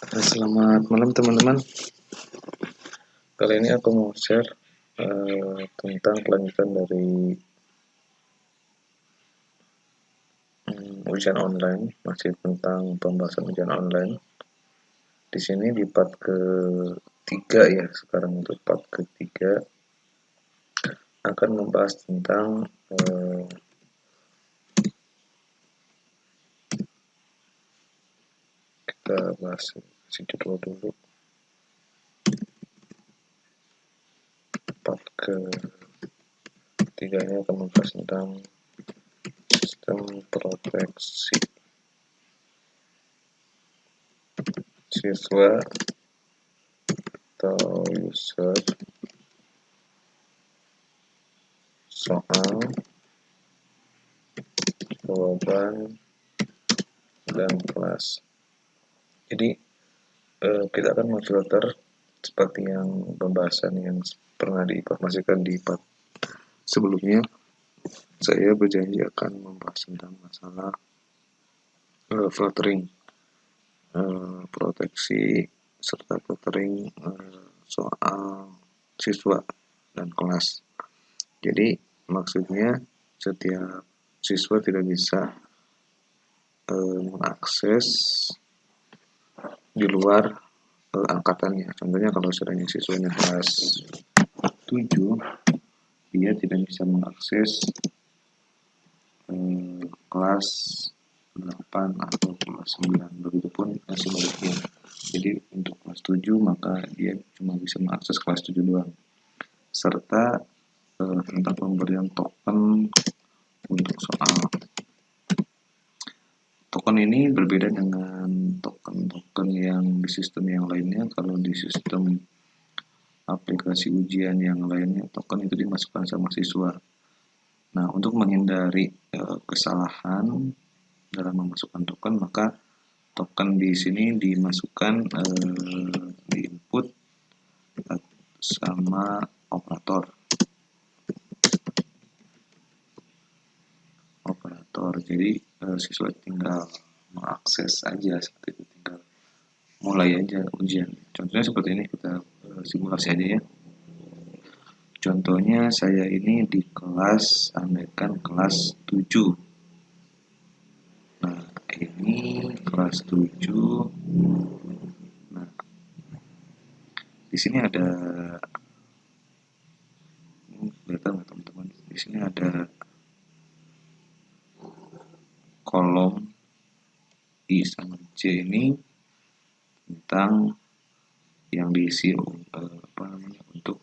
Selamat malam teman-teman. Kali ini aku mau share tentang kelanjutan dari ujian online, masih tentang pembahasan ujian online. Di sini di part ketiga ya, sekarang untuk part ketiga akan membahas tentang kita bahas judul dulu. Part ketiganya akan membahas tentang sistem proteksi siswa atau user soal, jawaban, dan kelas. Jadi kita akan memfilter seperti yang pembahasan yang pernah diinformasikan di part sebelumnya. Saya berjanji akan membahas tentang masalah filtering, proteksi, serta filtering soal siswa dan kelas. Jadi maksudnya setiap siswa tidak bisa mengakses di luar angkatannya. Contohnya kalau misalnya siswanya kelas 7, dia tidak bisa mengakses kelas 8 atau kelas 9. Begitupun sebaliknya. Jadi untuk kelas 7 maka dia cuma bisa mengakses kelas 7 doang. Serta tentang pemberian token untuk soal. Token ini berbeda dengan token-token yang di sistem yang lainnya. Kalau di sistem aplikasi ujian yang lainnya, token itu dimasukkan sama siswa. Nah, untuk menghindari kesalahan dalam memasukkan token, maka token di sini dimasukkan di input sama operator. Jadi siswa tinggal mengakses aja seperti itu, tinggal mulai aja ujian. Contohnya seperti ini, kita simulasi aja ya. Contohnya saya ini di kelas, andaikan kelas 7. Nah, ini kelas 7. Nah, di sini ada, kelihatan nggak teman-teman? Di sini ada kolom I sama C ini tentang yang diisi untuk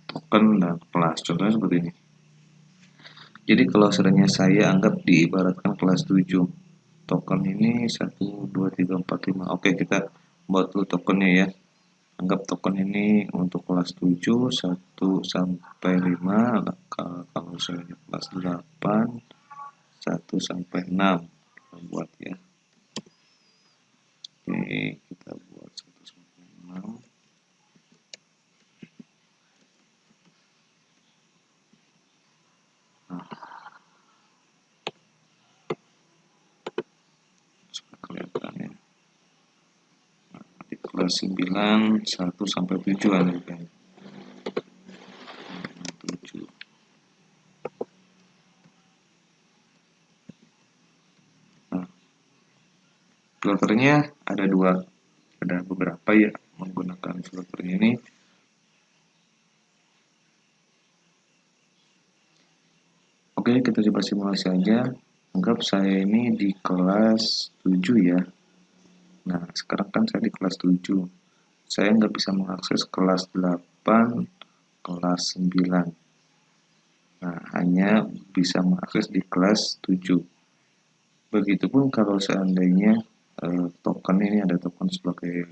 token dan kelas. Contohnya seperti ini. Jadi kalau sebenarnya saya anggap diibaratkan kelas 7. Token ini 1, 2, 3, 4, 5. Oke, kita buat dulu tokennya ya. Anggap token ini untuk kelas 7, 1 sampai 5. Kalau misalnya kelas 8, 1 sampai 6. Kita buat ya. Oke, kita buat 1 sampai 6. Nah, kelihatan ya. Nah, di kelas 9, 1 sampai 7 ada kan. 7. Nah, filternya ada beberapa ya menggunakan filter ini. Oke, kita coba simulasi aja. Anggap saya ini di kelas 7 ya. Nah, sekarang kan saya di kelas 7. Saya nggak bisa mengakses kelas 8, kelas 9. Nah, hanya bisa mengakses di kelas 7. Begitupun kalau seandainya token ini ada token sebagai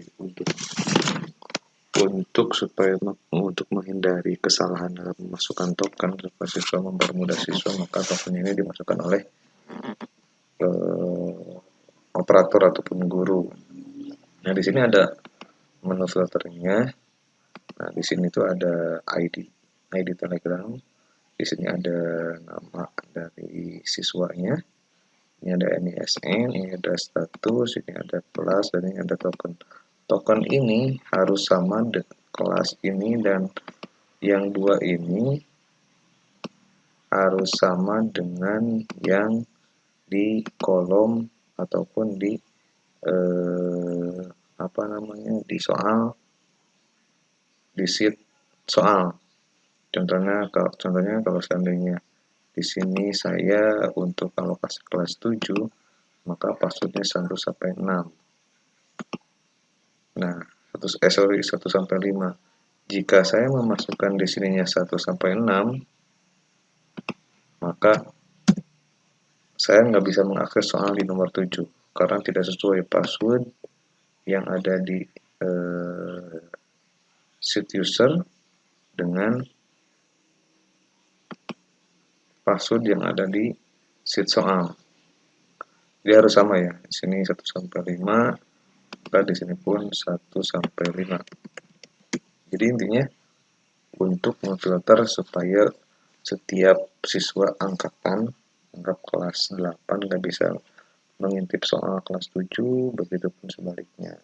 untuk menghindari kesalahan dalam memasukkan token supaya siswa mempermudah siswa, maka token ini dimasukkan oleh operator ataupun guru. Nah, di sini ada menu filternya. Nah, di sini tuh ada ID Telegram. Di sini ada nama dari siswanya. Ini ada NISN, ini ada status, ini ada kelas, dan ini ada token. Token ini harus sama dengan kelas ini, dan yang dua ini harus sama dengan yang di kolom ataupun di apa namanya, di soal, di sheet soal. Contohnya kalau seandainya di sini saya untuk alokasi kelas 7, maka passwordnya 1 sampai 6. Nah, 1 sampai 5. Jika saya memasukkan di sininya 1 sampai 6, maka saya nggak bisa mengakses soal di nomor 7 karena tidak sesuai password yang ada di sheet user dengan password yang ada di sheet soal. Dia harus sama ya. Di sini 1 sampai 5, maka di sini pun 1 sampai 5. Jadi intinya untuk memfilter supaya setiap siswa angkatan, anggap kelas 8 nggak bisa mengintip soal kelas 7, begitupun sebaliknya.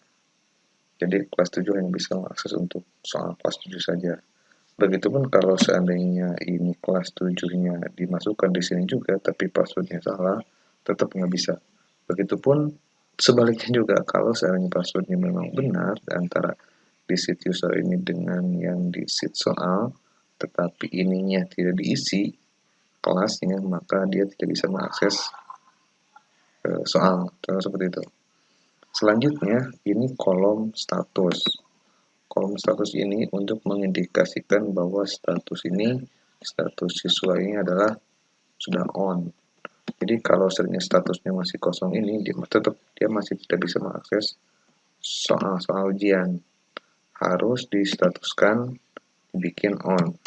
Jadi kelas 7 yang bisa mengakses untuk soal kelas 7 saja. Begitupun kalau seandainya ini kelas 7-nya dimasukkan di sini juga, tapi passwordnya salah, tetap nggak bisa. Begitupun sebaliknya juga, kalau seandainya passwordnya memang benar antara di sheet user ini dengan yang di sheet soal, tetapi ininya tidak diisi kelasnya, maka dia tidak bisa mengakses soal. Contoh seperti itu. Selanjutnya, ini kolom status. Kolom status ini untuk mengindikasikan bahwa status siswa ini adalah sudah on. Jadi kalau seandainya statusnya masih kosong ini, dia masih tidak bisa mengakses soal ujian. Harus distatuskan dibikin on.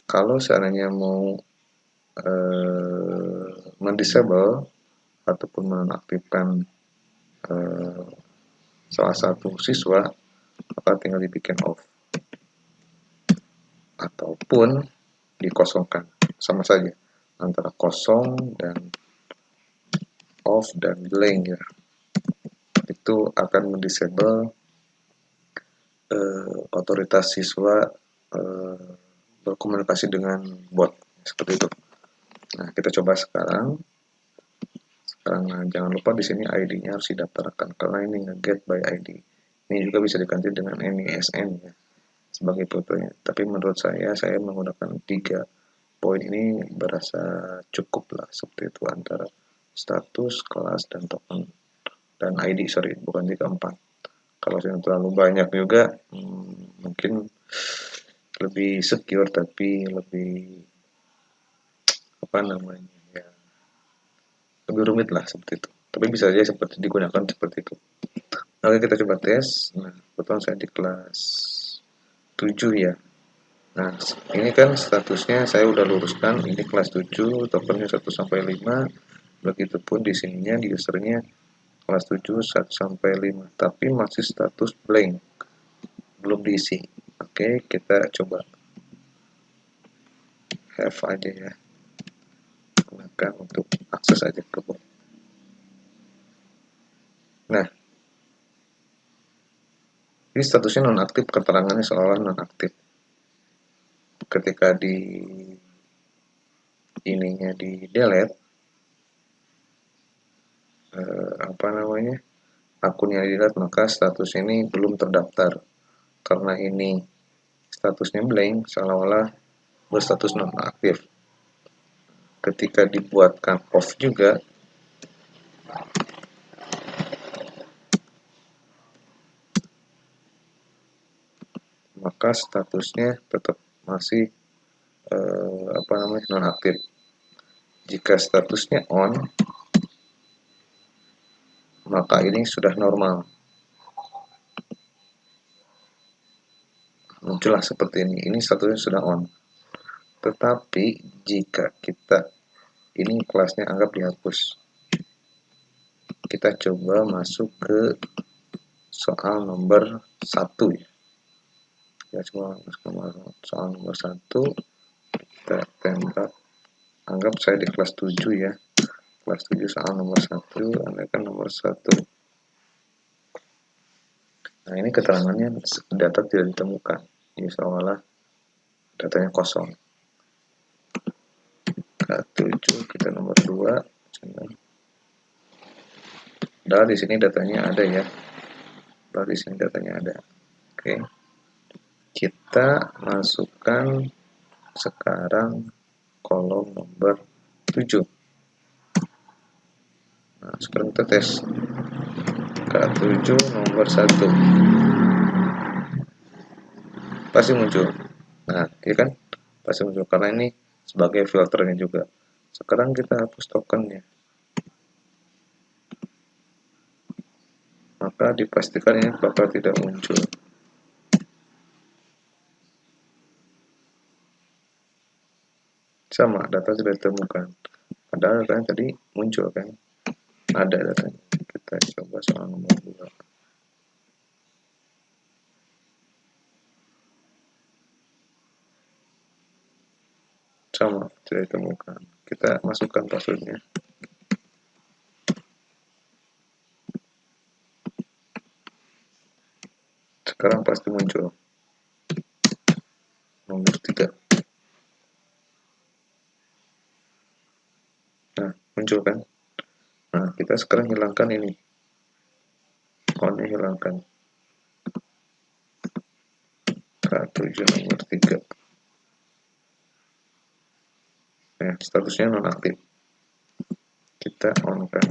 Kalau seandainya mau mendisable ataupun menonaktifkan salah satu siswa, maka tinggal dibikin off ataupun dikosongkan, sama saja antara kosong dan off dan blank ya, itu akan mendisable otoritas siswa berkomunikasi dengan bot seperti itu. Nah, kita coba sekarang. Jangan lupa di sini ID-nya harus didaftarkan karena ini nge-get by ID. Ini juga bisa diganti dengan NISN ya sebagai fotonya. Tapi menurut saya menggunakan 3 poin ini berasa cukup lah, seperti itu, antara status, kelas, dan token, dan ID, bukan 3, 4. Kalau yang terlalu banyak juga mungkin lebih secure, tapi lebih apa namanya ya, lebih rumit lah seperti itu. Tapi bisa saja seperti digunakan seperti itu. Oke, kita coba tes. Nah, kebetulan saya di kelas 7 ya. Nah, ini kan statusnya saya udah luruskan, ini kelas 7, tokennya 1 sampai 5. Begitupun di sininya di usernya kelas 7 1 sampai 5, tapi masih status blank, belum diisi. Oke, kita coba have aja ya. Gunakan untuk akses aja ke bot. Nah, ini statusnya nonaktif, keterangannya seolah nonaktif. Ketika di ininya di delete, apa namanya, akunnya di delete, maka status ini belum terdaftar. Karena ini statusnya blank, seolah-olah berstatus nonaktif. Ketika dibuatkan off juga, maka statusnya tetap masih nonaktif. Jika statusnya on, maka ini sudah normal. Muncullah seperti ini. Ini statusnya sudah on. Tetapi jika kita ini kelasnya anggap dihapus, kita coba masuk ke soal nomor 1 ya. Ya, coba soal nomor 1, kita tembak. Anggap saya di kelas 7 ya. kelas 7 soal nomor 1, andaikan nomor 1. Nah, ini keterangannya data tidak ditemukan. Ini seolah-olah datanya kosong. K7 kita nomor 2. Padahal di sini datanya ada ya. Padahal di sini datanya ada. Oke. Kita masukkan sekarang kolom nomor 7. Nah, sekarang kita tes. K7 nomor 1. Pasti muncul. Nah, ya kan? Pasti muncul karena ini sebagai filternya juga. Sekarang kita hapus tokennya. Maka dipastikan ini bakal tidak muncul. Sama, data sudah ditemukan. Padahal datanya tadi muncul kan? Ada datanya. Kita coba soal nomor 2. Sama, tidak ditemukan. Kita masukkan passwordnya. Sekarang pasti muncul. Nomor 3. Nah, muncul kan? Nah, kita sekarang hilangkan ini. On-nya hilangkan. K7 nomor 3. Nah, statusnya nonaktif. Kita on kan.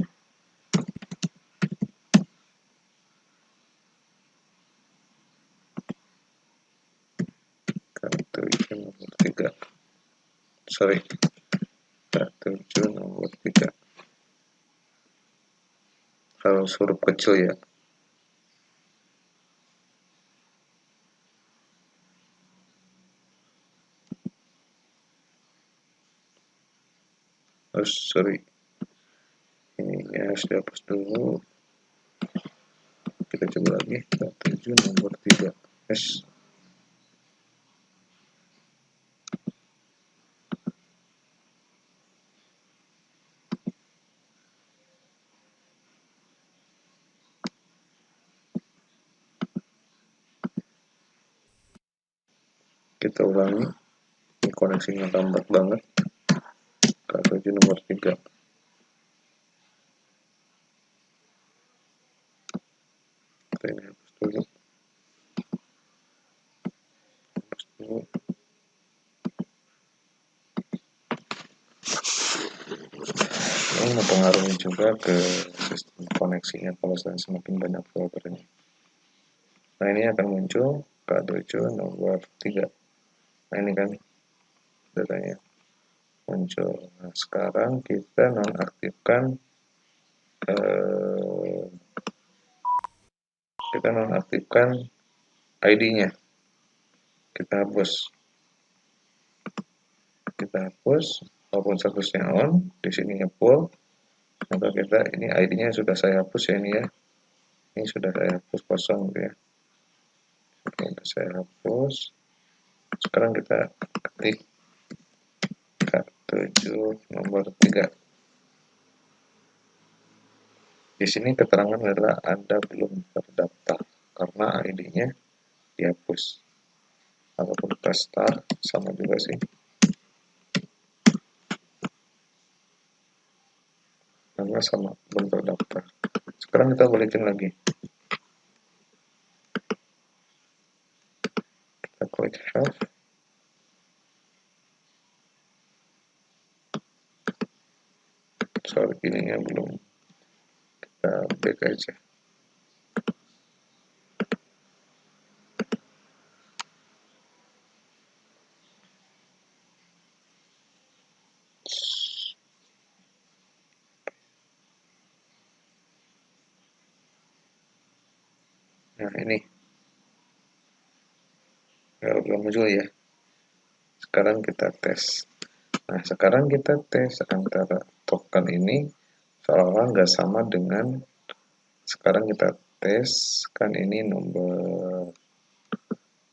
K7 nomor 3. Sorry. K7 nomor 3. Harus huruf kecil ya. Sorry. Ini harus dihapus dulu. Kita coba lagi. K7 nomor 3. Yes. Kita ulangi. Ini koneksinya lambat banget. K7 nomor 3. Kita ini hapus dulu. Hapus dulu. Ini mempengaruhi juga ke sistem koneksinya kalau semakin banyak filternya. Nah, ini akan muncul K7 nomor 3. Nah, ini kan datanya muncul. Nah, sekarang kita nonaktifkan ID-nya. Kita hapus. Walaupun statusnya on, di sininya full. Maka kita ini ID-nya sudah saya hapus ya, ini ya. Ini sudah saya hapus kosong gitu ya. Oke, saya hapus. Sekarang kita ketik K7 nomor 3. Di sini keterangan adalah Anda belum terdaftar karena ID-nya dihapus. Ataupun kita start sama juga sih. Karena sama belum terdaftar. Sekarang kita balikin lagi. Kita klik have. Sorry, ininya belum. Kita back aja. Nah, ini belum muncul ya. Sekarang kita tes. Nah, sekarang kita tes antara token ini seolah-olah nggak sama dengan sekarang kita tes kan ini nomor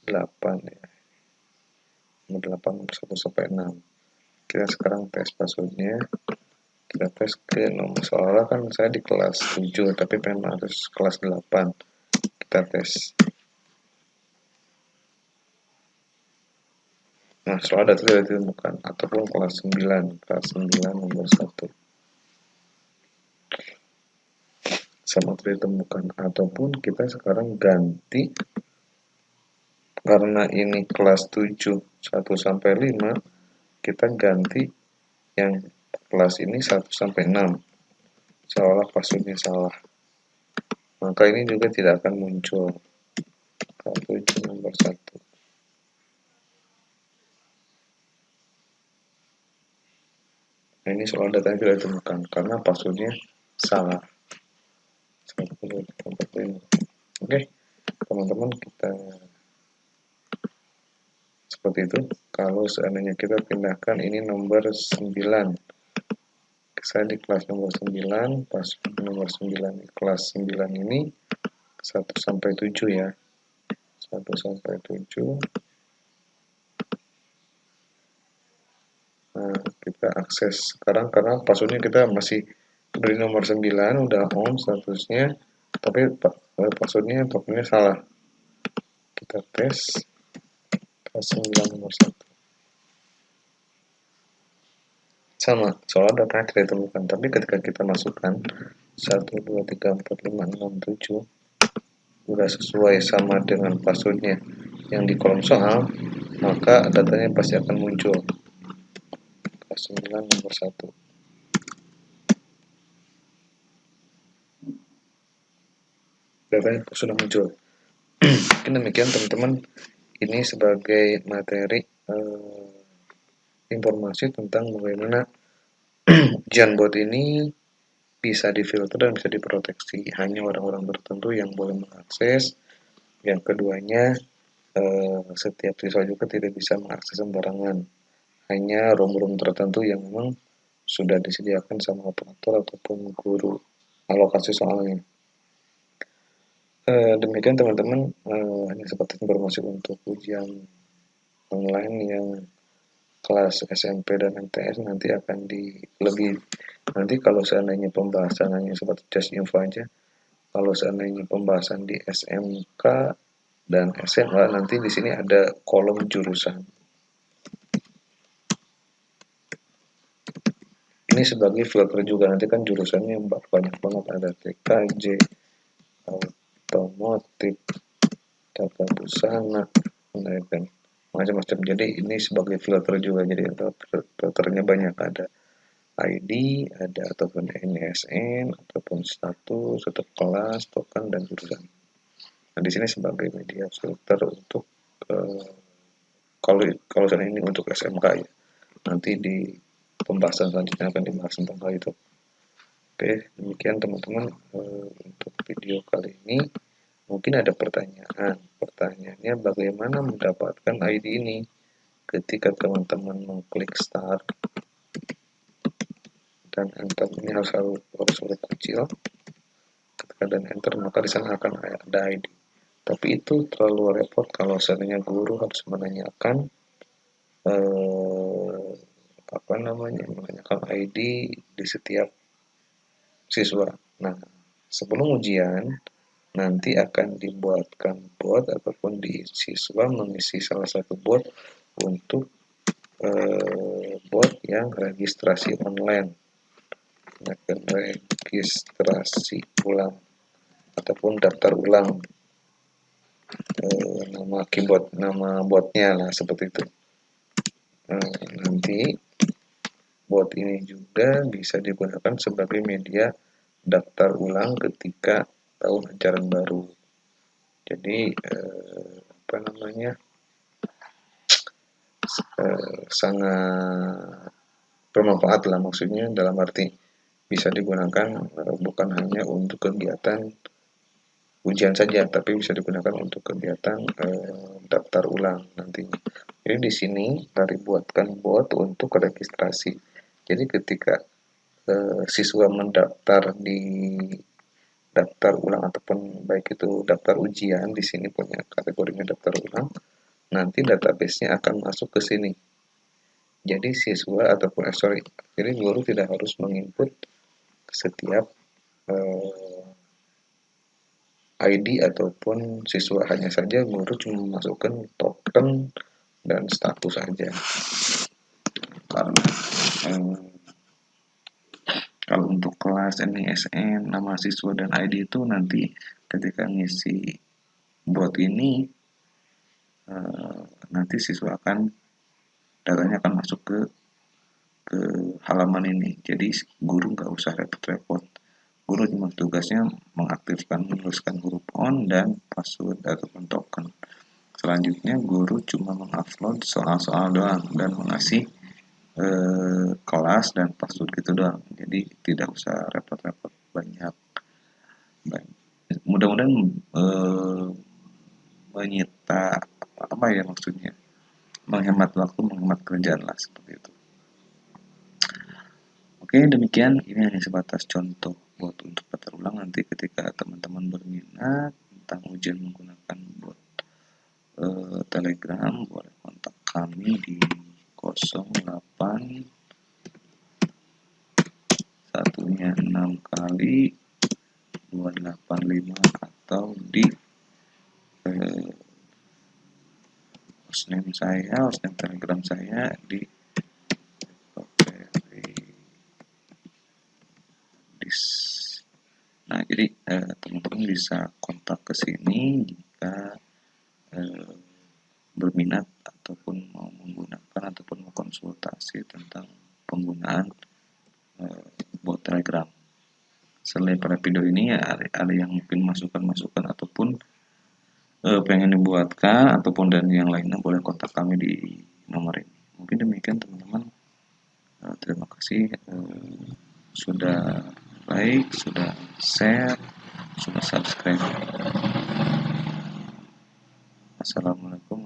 8 ya. Nomor 8 1 sampai 6. Kita sekarang tes passwordnya. Kita tes ke nomor, soalnya kan saya di kelas 7 tapi pengen harus kelas 8. Kita tes. Nah, soal data tidak ditemukan ataupun kelas 9 nomor 1 sama tidak ditemukan, ataupun kita sekarang ganti karena ini kelas 7 1 sampai 5, kita ganti yang kelas ini 1 sampai 6. Seolah passwordnya salah. Maka ini juga tidak akan muncul. Kelas 7 nomor 1. Nah, ini soal datanya tidak ditemukan karena passwordnya salah. Oke, teman-teman, kita seperti itu. Kalau seandainya kita pindahkan ini nomor 9, saya di kelas nomor 9, pas nomor 9 kelas 9 ini 1 sampai 7 ya. 1 sampai 7. Nah, kita akses sekarang karena passwordnya kita masih beri nomor 9, udah on statusnya, tapi passwordnya tokennya salah. Kita tes kelas 9 nomor 1. Sama, soalnya datanya tidak ditemukan, tapi ketika kita masukkan 1, 2, 3, 4, 5, 6, 7 sudah sesuai sama dengan passwordnya yang di kolom soal, maka datanya pasti akan muncul. Kelas 9 nomor 1. Datanya sudah muncul. Mungkin demikian teman-teman, ini sebagai materi informasi tentang bagaimana ujian bot ini bisa difilter dan bisa diproteksi. Hanya orang-orang tertentu yang boleh mengakses. Yang keduanya, setiap siswa juga tidak bisa mengakses sembarangan. Hanya room-room tertentu yang memang sudah disediakan sama operator ataupun guru alokasi soalnya. Demikian teman-teman, hanya seperti informasi untuk ujian online yang kelas SMP dan MTS nanti akan nanti kalau seandainya pembahasan hanya seperti just info aja, kalau seandainya pembahasan di SMK dan SMA nanti di sini ada kolom jurusan. Ini sebagai filter juga, nanti kan jurusannya banyak banget, ada TKJ, otomotif, tata busana, dan macam-macam. Jadi ini sebagai filter juga, jadi filternya banyak, ada ID, ada ataupun NSN, ataupun status, atau kelas, token, dan jurusan. Nah, di sini sebagai media filter untuk kalau ini untuk SMK ya. Nanti di pembahasan selanjutnya akan dibahas tentang hal itu. Oke, demikian teman-teman untuk video kali ini. Mungkin ada pertanyaan. Pertanyaannya bagaimana mendapatkan ID ini? Ketika teman-teman mengklik start dan enter, ini harus huruf kecil. Ketika dan enter, maka di sana akan ada ID. Tapi itu terlalu repot kalau seandainya guru harus menanyakan menanyakan ID di setiap siswa. Nah, sebelum ujian nanti akan dibuatkan bot ataupun di siswa mengisi salah satu bot untuk bot yang registrasi online, registrasi ulang ataupun daftar ulang, nama botnya lah seperti itu. Nanti bot ini juga bisa digunakan sebagai media daftar ulang ketika tahun ajaran baru. Jadi sangat bermanfaat lah, maksudnya dalam arti bisa digunakan bukan hanya untuk kegiatan ujian saja, tapi bisa digunakan untuk kegiatan daftar ulang nantinya. Jadi di sini dari buatkan bot untuk registrasi. Jadi ketika siswa mendaftar di daftar ulang ataupun baik itu daftar ujian, di sini punya kategorinya daftar ulang, nanti database-nya akan masuk ke sini. Jadi siswa ataupun jadi guru tidak harus menginput setiap ID ataupun siswa, hanya saja guru cuma memasukkan token dan status saja. Karena kalau untuk kelas NISN, nama siswa dan ID itu nanti ketika ngisi bot ini nanti siswa datanya akan masuk ke halaman ini. Jadi guru nggak usah repot-repot. Guru cuma tugasnya mengaktifkan, menuliskan huruf on dan password ataupun token. Selanjutnya guru cuma mengupload soal-soal doang dan mengasih kelas dan password gitu doang. Jadi tidak usah repot-repot banyak. Mudah-mudahan menyita apa ya maksudnya, menghemat waktu, menghemat kerjaan lah, seperti itu. Oke, demikian. Ini hanya sebatas contoh buat untuk daftar ulang. Nanti ketika teman-teman berminat tentang ujian menggunakan bot Telegram, boleh kontak kami di 08 satunya 6 kali 285 atau di hostname Telegram saya di Nah, jadi teman-teman bisa kontak ke sini jika berminat ataupun mau menggunakan ataupun mau konsultasi tentang penggunaan bot Telegram. Selain pada video ini ya ada yang mungkin masukan-masukan ataupun pengen dibuatkan ataupun dan yang lainnya, boleh kontak kami di nomor ini. Mungkin demikian teman-teman. Terima kasih sudah like, sudah share, sudah subscribe. Assalamualaikum